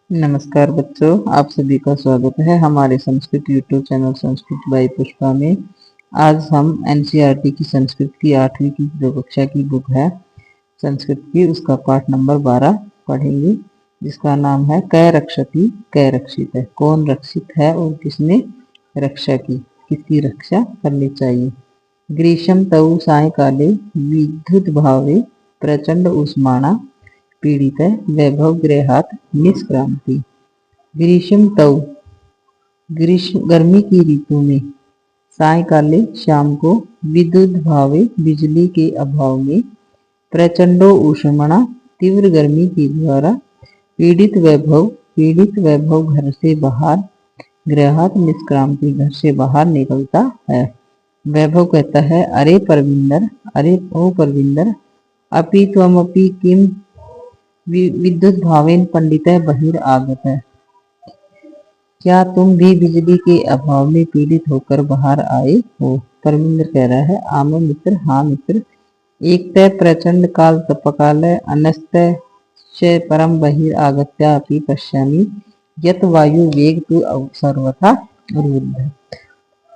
नमस्कार बच्चों, आप सभी का स्वागत है हमारे Sanskrit YouTube channel Sanskrit by Pushpa में। आज हम एनसीईआरटी की संस्कृत की 8वीं की जो कक्षा की बुक है संस्कृत की, उसका पाठ नंबर 12 पढ़ेंगे, जिसका नाम है कै रक्षति कै रक्षित है। कौन रक्षित है और किसने रक्षा की, किसकी रक्षा करनी चाहिए। ग्रीष्म तौ सायकाले विद्युत भावे प्रचंड उष्माणा पीड़ित वैभव गृहात निष्क्रांति। ग्रीष्म तौ ग्रीष्म गर्मी की ऋतु में, सायकाले शाम को, विद्युत भावे बिजली के अभाव में, प्रचंडो उष्मणा तीव्र गर्मी के द्वारा, पीड़ित वैभव घर से बाहर, गृहात निष्क्रांति घर से बाहर निकलता है। वैभव कहता है अरे परविंदर, अरे ओ परविंदर, अपि त्वमपि किम विद्युत भावेन पंडित बहिर आगत है। क्या तुम भी बिजली के अभाव में पीड़ित होकर बाहर आए हो। परमिंद्र कह रहा है आमे मित्र, हाँ मित्र। एक तय प्रचंड काल तपकाल अनस्त परम बहिर आगत्या अपि पश्यामि यत वायु वेग तु सर्वथा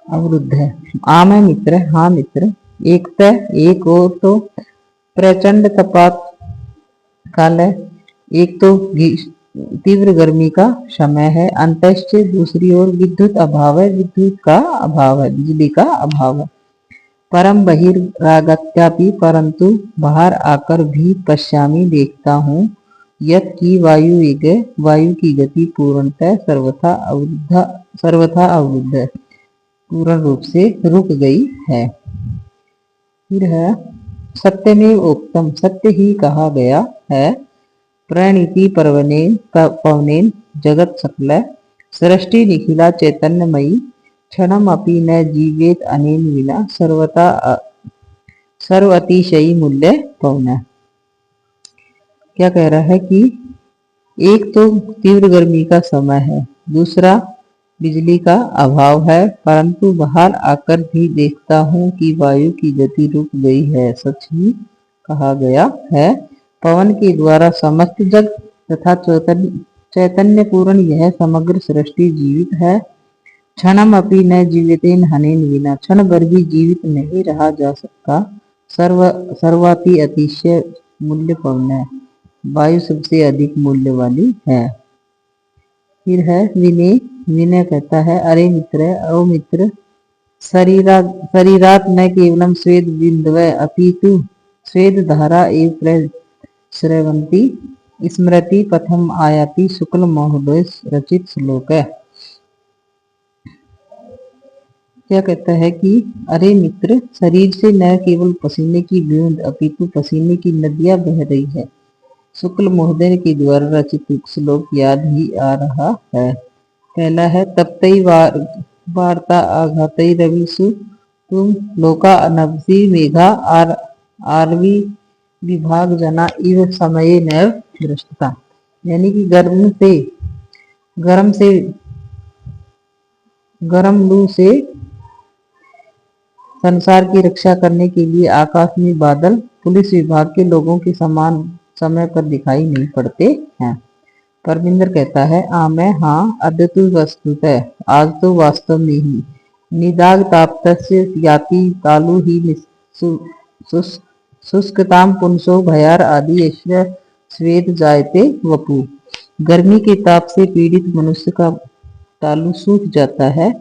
अवरुद्ध है। आमे मित्र, हाँ मित्र। एक तय एक और तो प्रचंड तपात काल है, एक तो तीव्र गर्मी का समय है, अंतश्च दूसरी ओर विद्युत अभाव है, विद्युत का अभाव है, बिजली का अभाव है। परम बहिर्रागत्यापि परंतु बाहर आकर भी पश्यामी देखता हूँ, यत की वायु की गति पूर्णतः सर्वथा अवरुद्ध है, पूर्ण रूप से रुक गई है। फिर है सत्यमेव उक्तम, सत्य ही कहा गया है। प्रणीति पवनेन जगत सकल सृष्टि निखिला चैतन्यमयी क्षणम अपि न जीवेत अनेन विना सर्व अतिशयी मूल्य पवना। क्या कह रहा है कि एक तो तीव्र गर्मी का समय है, दूसरा बिजली का अभाव है, परंतु बाहर आकर भी देखता हूँ कि वायु की गति रुक गई है। सच ही कहा गया है। पवन के द्वारा समस्त जग तथा चैतन्य पूर्ण यह समग्र सृष्टि जीवित है। क्षणम अपि न जीवितेन हनेन विना, क्षण भर भी जीवित नहीं रहा जा सकता। सर्वाति अतिशय मूल्य पवन है, वायु सबसे अधिक मूल्य वाली है। फिर है विनय, विनय कहता है अरे मित्र, ओ मित्र, शरीरात न केवलम स्वेद बिंदवै अपितु स्वेद धारा एव श्रवंती स्मृति पथम आयाति शुक्ल महोदय रचित श्लोक है। क्या कहता है कि अरे मित्र, शरीर से न केवल पसीने की बूंद अपितु पसीने की नदियां बह रही है। शुक्ल महोदय के द्वारा रचित श्लोक याद ही आ रहा है। पहला है तप्तई वार्ता आघातई रविसु तुम लोका अनवसी मेघा आरवी विभाग जना इव समय नैव दृष्टता। यानी कि गर्म लू से संसार की रक्षा करने के लिए आकाश में बादल पुलिस विभाग के लोगों के समान समय पर दिखाई नहीं पड़ते हैं। परमिंदर कहता है आमे हाँ, अद्यतु वस्तुतः आज तो वास्तव में ही, निदाग ताप्तस्य याति तालु ही शुष्कताम पुंसो भयार आदि यश्य स्वेद जायते वपु। गर्मी के ताप से पीड़ित मनुष्य का तालु सूख जाता है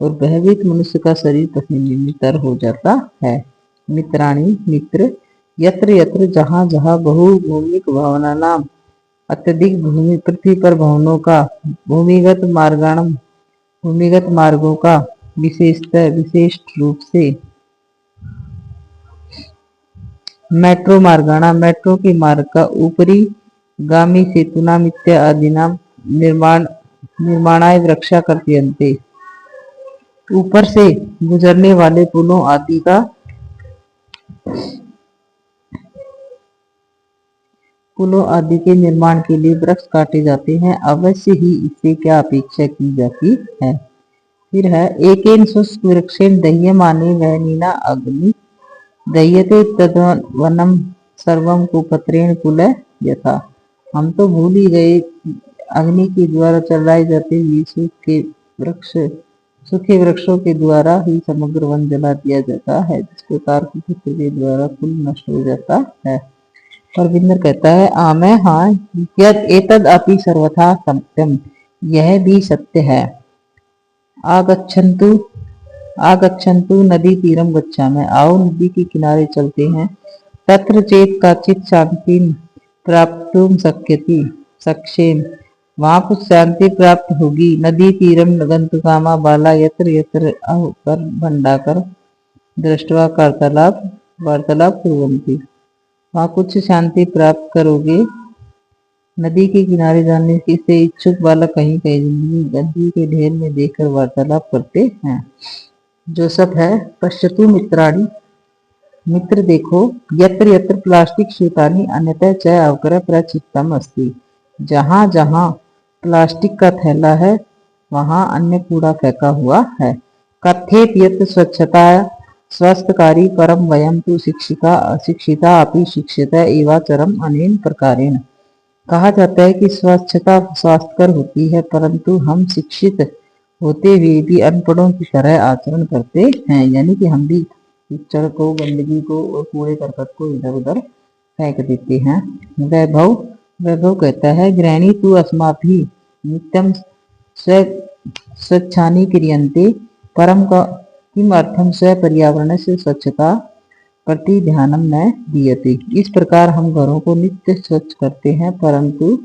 और भयभीत मनुष्य का शरीर पसीने में तर हो जाता है। मित्राणी मित्र, यत्र यत्र जहाँ जहाँ बहुभूमिक भावना नाम अत्यधिक भूमि पृथ्वी पर भवनों का भूमिगत मार्गों का विशेष रूप से मेट्रो मार्गाणा मेट्रो के मार्ग का ऊपरी गामी सेतुनामित्य आदि नाम निर्माणाय वृक्षा करती अंते, ऊपर से गुजरने वाले पुलों आदि के निर्माण के लिए वृक्ष काटे जाते हैं। अवश्य ही इससे क्या अपेक्षा की जाती है। फिर है एकेन शुष्क वृक्षेण दह्यमाने वहनीना अग्नि दह्यते तद्वनम सर्वम कुपत्रेण कुल यथा। हम तो भूल ही गए अग्नि के द्वारा चलाए जाते हुए सूखे वृक्षों के द्वारा ही समग्र वन जला दिया जाता है, जिस प्रकार कुरुक्षेत्र के द्वारा कुल नष्ट हो जाता है। परविंदर कहता है आमे हाँ यद एतद अपि सर्वथा सत्यम, यह भी सत्य है। आगच्छन्तु आगच्छन्तु नदी तीरम गच्छामि, आओ नदी के किनारे चलते हैं। तत्र चेत काचित शांति प्राप्तुम शक्यति सक्षेम, वहां कुछ शांति प्राप्त होगी। नदी तीरम गंतुकामा बाला यत्र यत्र अवकर भंडाकर दृष्टवा वार्तालाप कुर्वन्ति, वहां कुछ शांति प्राप्त करोगे। नदी के किनारे जाने से इच्छुक बालक कहीं कहीं गंदगी के ढेर में देखकर वार्तालाप करते हैं। जोसफ है पश्यतु मित्राणि, मित्र देखो, यत्र यत्र प्लास्टिक शीतानि अन्यतः च अवकर प्रचित्तम अस्ति, जहां जहां प्लास्टिक का थैला है वहां अन्य कूड़ा फेंका हुआ है। कथेत यत् स्वच्छता स्वस्थकारी परम वयम तु शिक्षिता अपि शिक्षित एवाचरम अनेन प्रकारेण, कहा जाता है कि स्वच्छता स्वास्थ्यकर होती है, परंतु हम शिक्षित होते हुए भी अनपढ़ों की तरह आचरण करते हैं, यानी कि हम भी कीचड़ को, गंदगी को और कूड़े करकट को इधर उधर फेंक देते हैं। वैभव कहता है गृहिणी तु अस्माभि नित्यम स्वच्छानि क्रियन्ते परम किमर्थम स्व पर्यावरण से स्वच्छता प्रति ध्यानम न दीयते। इस प्रकार हम घरों को नित्य स्वच्छ करते हैं, परंतु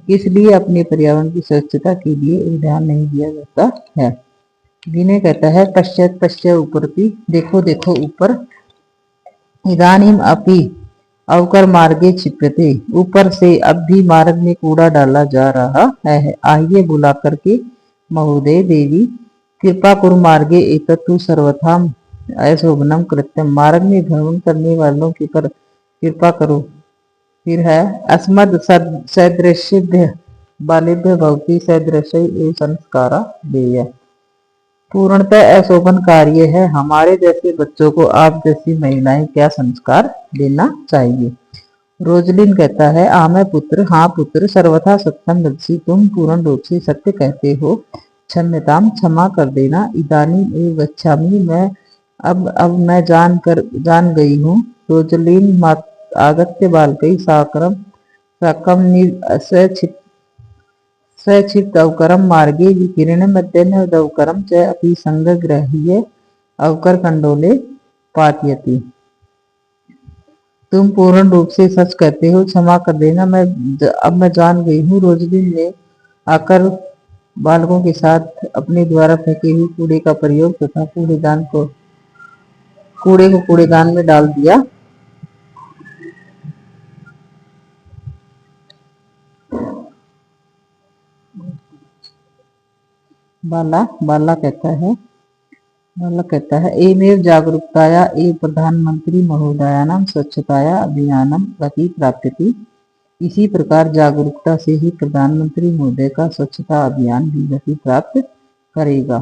इसलिए अपने पर्यावरण की स्वच्छता के लिए ध्यान नहीं दिया जाता है। विनय कहता है पश्चात पश्चात ऊपरती, देखो देखो ऊपर। इदानीम अपि अवकर मार्गे क्षिप्यते, ऊपर से अब भी मार्ग में कूड़ा डाला जा रहा है। आइए बुला करके महोदय देवी कृपा कुरु मार्गे एतत्तु सर्वथा अशोभनम कृत्यम, मार्ग में भ्रमण करने वालों के पर कृपा करो। फिर है अस्मद सदृश्यभ्य बालेभ्य भवती सदृश एवं संस्कारा देय, पूर्णतः अशोभन कार्य है, हमारे जैसे बच्चों को आप जैसी महिलाएं क्या संस्कार देना चाहिए। रोजलिन कहता है आमे पुत्र, हाँ पुत्र, सर्वथा सत्यम वदसी, तुम पूर्ण रूप से सत्य कहते हो। क्षम्यताम, क्षमा कर देना। इदानी एव गच्छामि, मैं अब मैं जान गई हूँ। रोजलिन आगत्य बालकई साकम स्वक्षिप्त अवकरम मार्गे विकिरण मध्य अवकरम च अपि संगग्रह्य अवकर कंडोले पातयति, तुम पूर्ण रूप से सच कहते हो, क्षमा कर देना। अब मैं जान गई हूँ। रोजलिन ने आकर बालकों के साथ अपने द्वारा फेंके हुए कूड़े का प्रयोग तथा कूड़े को कूड़ेदान में डाल दिया। बाला कहता है एमेव जागरूकताया एव प्रधानमंत्री महोदयानां स्वच्छताया अभियानम गति प्राप्यति, इसी प्रकार जागरूकता से ही प्रधानमंत्री महोदय का स्वच्छता अभियान भी गति प्राप्त करेगा।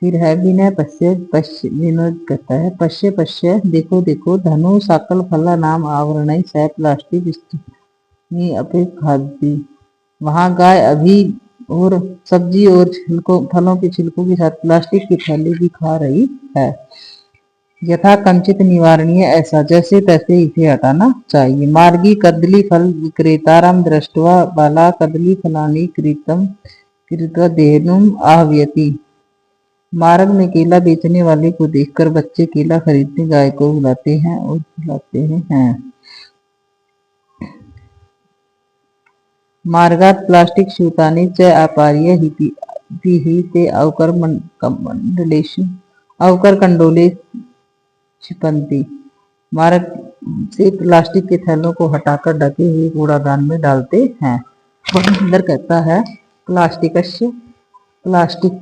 फिर है विनय पश्य विनोद कहता है पश्य पश्य, देखो देखो, धनु साकल फला नाम आवरण सह प्लास्टिक अपेक्षादी, वहां गाय अभी और सब्जी और फलों के छिलकों के साथ प्लास्टिक के थैले भी खा रही है। यथा कंचित निवारणीय, ऐसा जैसे तैसे इसे हटाना चाहिए। मार्गी कदली फल विक्रेताराम दृष्टवा बाला कदली फलानी कृत्वा देहनुम आहव्यति, मार्ग में केला बेचने वाले को देखकर बच्चे केला खरीदने गाय को बुलाते हैं और खिलाते हैं। मार्गात प्लास्टिक स्यूतानि च अपार्य ही ते अवकर कंडोले छिपंती, मार्ग से प्लास्टिक के थैलों को हटाकर ढके हुए कूड़ादान में डालते हैं। अंदर कहता है प्लास्टिक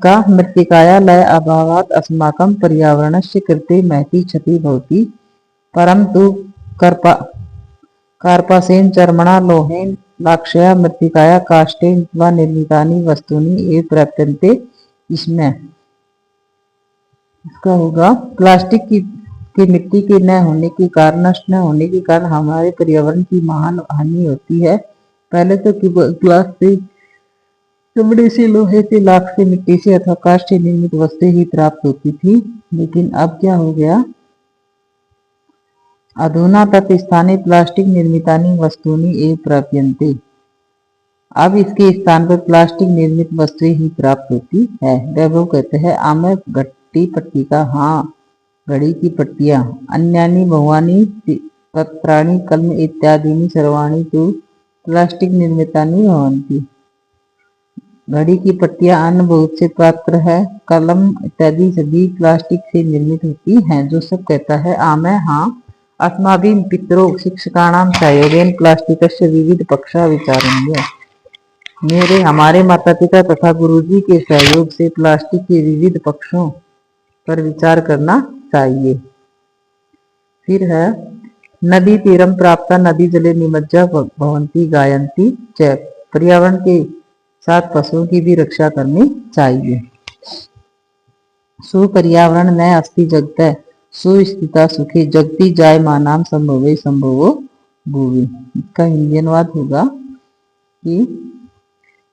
का मृत्तिकाया लय अभावात अस्माकं पर्यावरणस्य कृते महती क्षति भवति, परम तु कार्पासेन चर्मणा लोहेन लाक्षया मृत्तिकाया काष्ठेन वा निर्मितानि वस्तूनि एव प्राप्यन्ते। इसमें इसका होगा प्लास्टिक की मिट्टी के न होने के कारण, नष्ट न होने के कारण हमारे पर्यावरण की महान हानि होती है, पहले तो ग्लास से, चमड़े से, लोहे से, लाख से, मिट्टी से अथवा काष्ठ से निर्मित वस्तुएं ही प्राप्त होती थी। लेकिन अब क्या हो गया, अधुना तत् स्थाने प्लास्टिक निर्मितानि वस्तूनि एव प्राप्यन्ते। अब इसके स्थान पर प्लास्टिक निर्मित वस्तुएं ही प्राप्त होती है। वैभव कहते हैं आमय घट्टी पट्टिका, हाँ घड़ी की पट्टियां, अन्यानि बहुवानि पत्राणि कलम इत्यादीनि सर्वाणि तु प्लास्टिक निर्मितानि भवन्ति। घड़ी की पट्टियां, अन्य बहुत से पात्र है, कलम इत्यादि सभी प्लास्टिक से निर्मित होती हैं। जो सब कहता है आमय, हाँ अस्माभिः पितरो शिक्षकाणां सहयोगेन प्लास्टिकस्य विविध पक्षा विचारण्य। मेरे हमारे माता पिता तथा गुरुजी के सहयोग से प्लास्टिक के विविध पक्षों पर विचार करना चाहिए। फिर है नदी तीरम प्राप्त नदी जले निमज्जा भवंती गायंती च। पर्यावरण के साथ पशुओं की भी रक्षा करनी चाहिए। सुपर्यावरण न अस्ति जगत सुस्थिता सुखी जगती जाय मानाम संभवे संभवो भूवि। इसका हिंदी अनुवाद होगा कि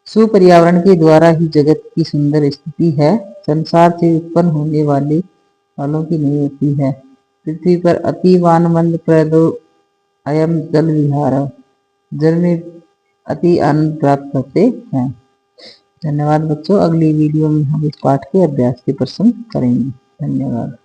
सुपर्यावरण के द्वारा ही जगत की सुंदर स्थिति है, संसार से उत्पन्न होने वालों की नहीं होती है। पृथ्वी पर अतिवान मंद प्रदो अयम जल विहार, जल में अति आनंद प्राप्त करते हैं। धन्यवाद बच्चों, अगली वीडियो में हम इस पाठ के अभ्यास के प्रश्न करेंगे। धन्यवाद।